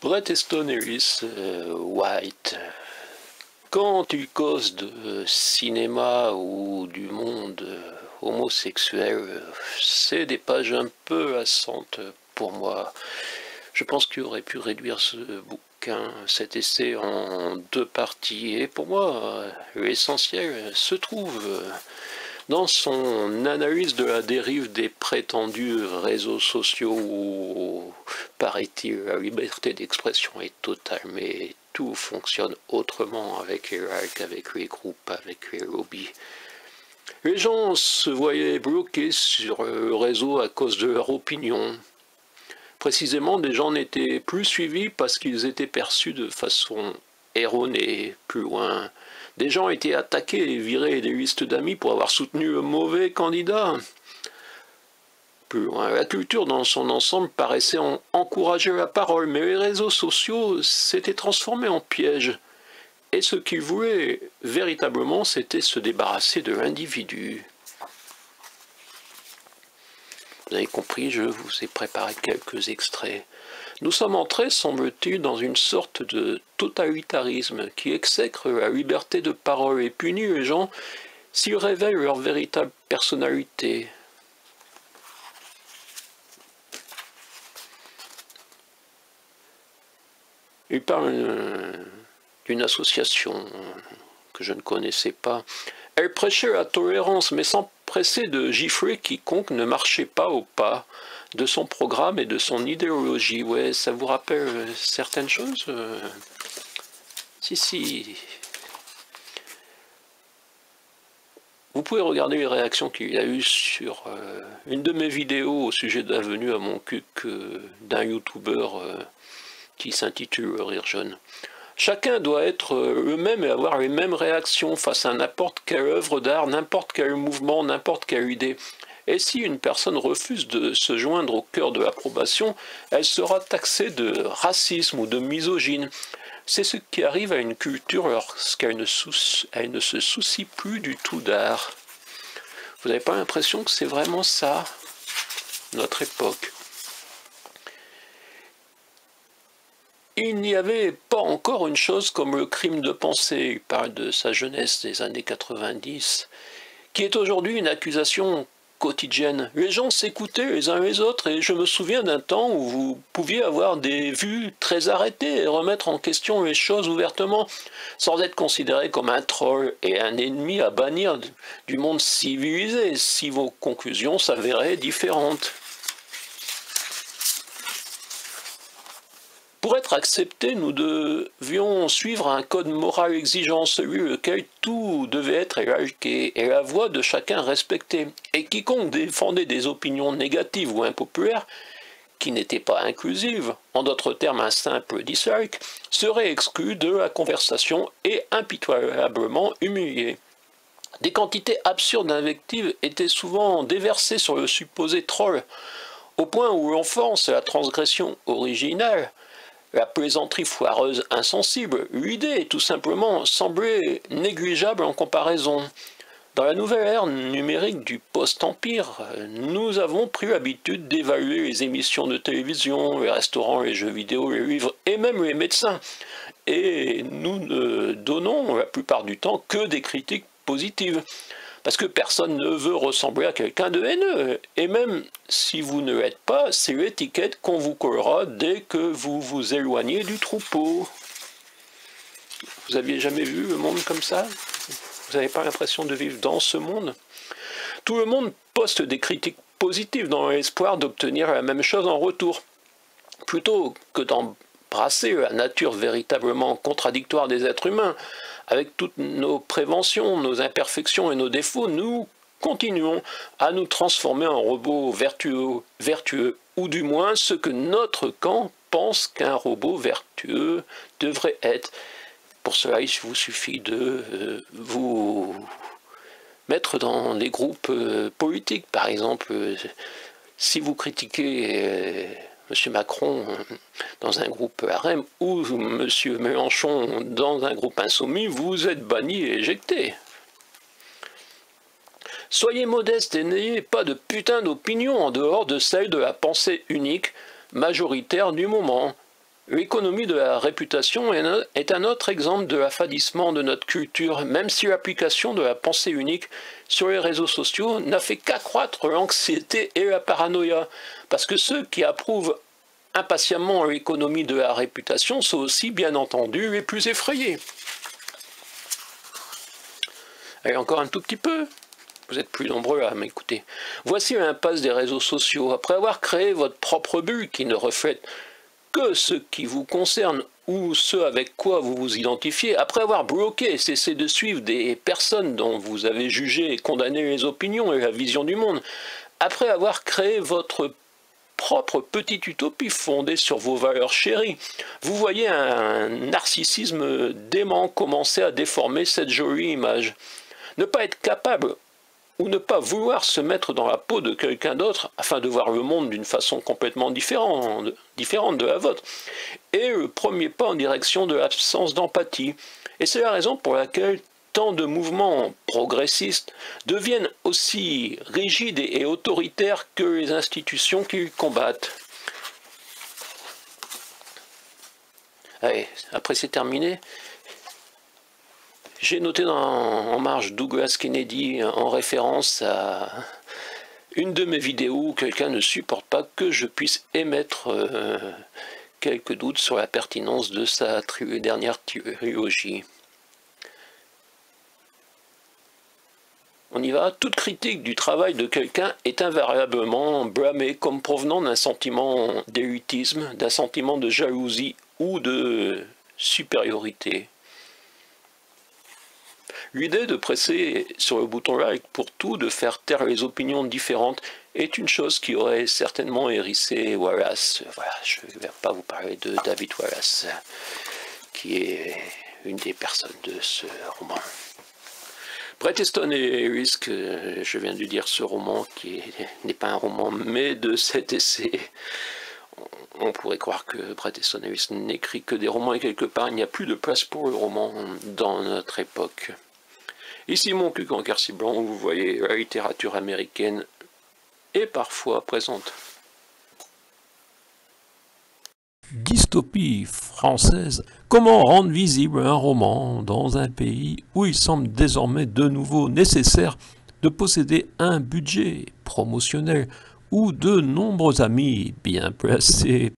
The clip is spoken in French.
Bret Easton Ellis White, quand tu causes de cinéma ou du monde homosexuel, c'est des pages un peu lassantes pour moi. Je pense qu'il aurait pu réduire ce bouquin, cet essai, en deux parties. Et pour moi, l'essentiel se trouve dans son analyse de la dérive des prétendus réseaux sociaux où, paraît-il, la liberté d'expression est totale, mais tout fonctionne autrement avec les likes, avec les groupes, avec les lobbies. Les gens se voyaient bloqués sur le réseau à cause de leur opinion. Précisément, des gens n'étaient plus suivis parce qu'ils étaient perçus de façon erronée, plus loin. Des gens étaient attaqués et virés des listes d'amis pour avoir soutenu le mauvais candidat. Plus loin, la culture dans son ensemble paraissait encourager la parole, mais les réseaux sociaux s'étaient transformés en pièges. Et ce qu'ils voulaient véritablement, c'était se débarrasser de l'individu. Vous avez compris, je vous ai préparé quelques extraits. Nous sommes entrés, semble-t-il, dans une sorte de totalitarisme qui exècre la liberté de parole et punit les gens s'ils révèlent leur véritable personnalité. Il parle d'une association que je ne connaissais pas. Elle prêchait la tolérance, mais sans presser de gifler quiconque ne marchait pas au pas de son programme et de son idéologie. Ouais, ça vous rappelle certaines choses Si. Vous pouvez regarder les réactions qu'il y a eu sur une de mes vidéos au sujet de la venue à mon cuc d'un youtubeur qui s'intitule Rire Jaune. Chacun doit être eux-mêmes et avoir les mêmes réactions face à n'importe quelle œuvre d'art, n'importe quel mouvement, n'importe quelle idée. Et si une personne refuse de se joindre au cœur de l'approbation, elle sera taxée de racisme ou de misogyne. C'est ce qui arrive à une culture lorsqu'elle ne se soucie plus du tout d'art. Vous n'avez pas l'impression que c'est vraiment ça, notre époque? Il n'y avait pas encore une chose comme le crime de pensée, il parle de sa jeunesse des années 90, qui est aujourd'hui une accusation quotidienne. Les gens s'écoutaient les uns les autres et je me souviens d'un temps où vous pouviez avoir des vues très arrêtées et remettre en question les choses ouvertement, sans être considéré comme un troll et un ennemi à bannir du monde civilisé si vos conclusions s'avéraient différentes. Pour être acceptés, nous devions suivre un code moral exigeant, celui lequel tout devait être éradiqué et la voix de chacun respectée. Et quiconque défendait des opinions négatives ou impopulaires, qui n'étaient pas inclusives, en d'autres termes un simple dislike, serait exclu de la conversation et impitoyablement humilié. Des quantités absurdes d'invectives étaient souvent déversées sur le supposé troll, au point où l'enfance et la transgression originale, la plaisanterie foireuse insensible, l'idée tout simplement semblait négligeable en comparaison. Dans la nouvelle ère numérique du post-empire, nous avons pris l'habitude d'évaluer les émissions de télévision, les restaurants, les jeux vidéo, les livres et même les médecins. Et nous ne donnons la plupart du temps que des critiques positives. Parce que personne ne veut ressembler à quelqu'un de haineux. Et même si vous ne l'êtes pas, c'est l'étiquette qu'on vous collera dès que vous vous éloignez du troupeau. Vous aviez jamais vu le monde comme ça? Vous n'avez pas l'impression de vivre dans ce monde? Tout le monde poste des critiques positives dans l'espoir d'obtenir la même chose en retour. Plutôt que d'embrasser la nature véritablement contradictoire des êtres humains, avec toutes nos préventions, nos imperfections et nos défauts, nous continuons à nous transformer en robots vertueux, ou du moins ce que notre camp pense qu'un robot vertueux devrait être. Pour cela, il vous suffit de vous mettre dans des groupes politiques. Par exemple, si vous critiquez M. Macron dans un groupe REM ou M. Mélenchon dans un groupe insoumis, vous êtes banni et éjecté. Soyez modeste et n'ayez pas de putain d'opinion en dehors de celle de la pensée unique, majoritaire du moment. L'économie de la réputation est un autre exemple de l'affadissement de notre culture, même si l'application de la pensée unique sur les réseaux sociaux n'a fait qu'accroître l'anxiété et la paranoïa, parce que ceux qui approuvent impatiemment l'économie de la réputation sont aussi, bien entendu, les plus effrayés. Allez, encore un tout petit peu. Vous êtes plus nombreux à m'écouter. Voici l'impasse des réseaux sociaux. Après avoir créé votre propre bulle qui ne reflète que ce qui vous concerne ou ce avec quoi vous vous identifiez, après avoir bloqué et cessé de suivre des personnes dont vous avez jugé et condamné les opinions et la vision du monde, après avoir créé votre propre petite utopie fondée sur vos valeurs chéries, vous voyez un narcissisme dément commencer à déformer cette jolie image. Ne pas être capable ou ne pas vouloir se mettre dans la peau de quelqu'un d'autre afin de voir le monde d'une façon complètement différente de la vôtre, est le premier pas en direction de l'absence d'empathie. Et c'est la raison pour laquelle tant de mouvements progressistes deviennent aussi rigides et autoritaires que les institutions qu'ils combattent. Allez, après c'est terminé. J'ai noté en marge Douglas Kennedy en référence à une de mes vidéos où quelqu'un ne supporte pas que je puisse émettre quelques doutes sur la pertinence de sa dernière trilogie. On y va. Toute critique du travail de quelqu'un est invariablement blâmée comme provenant d'un sentiment d'élitisme, d'un sentiment de jalousie ou de supériorité. L'idée de presser sur le bouton like pour tout, de faire taire les opinions différentes, est une chose qui aurait certainement hérissé Wallace. Voilà, je ne vais pas vous parler de David Wallace, qui est une des personnes de ce roman. Bret Easton Ellis, que je viens de lire ce roman, qui n'est pas un roman, mais de cet essai. On pourrait croire que Bret Easton Ellis n'écrit que des romans et quelque part il n'y a plus de place pour le roman dans notre époque. Ici mon cul en quercy blanc, où vous voyez la littérature américaine est parfois présente. Dystopie française. Comment rendre visible un roman dans un pays où il semble désormais de nouveau nécessaire de posséder un budget promotionnel ou de nombreux amis bien placés